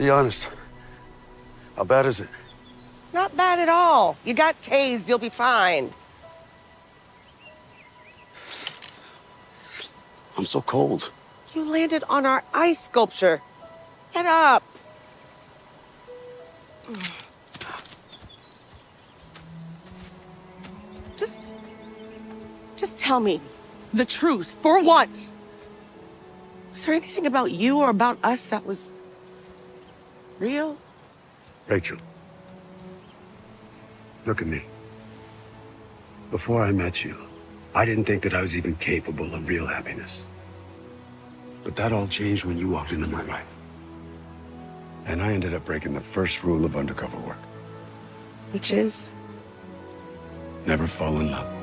Be honest. How bad is it? Not bad at all. You got tased, you'll be fine. I'm so cold. You landed on our ice sculpture. Get up. Just tell me the truth for once. Was there anything about you or about us that was real? Rachel, look at me. Before I met you, I didn't think that I was even capable of real happiness. But that all changed when you walked into my life. And I ended up breaking the first rule of undercover work. Which is? Never fall in love.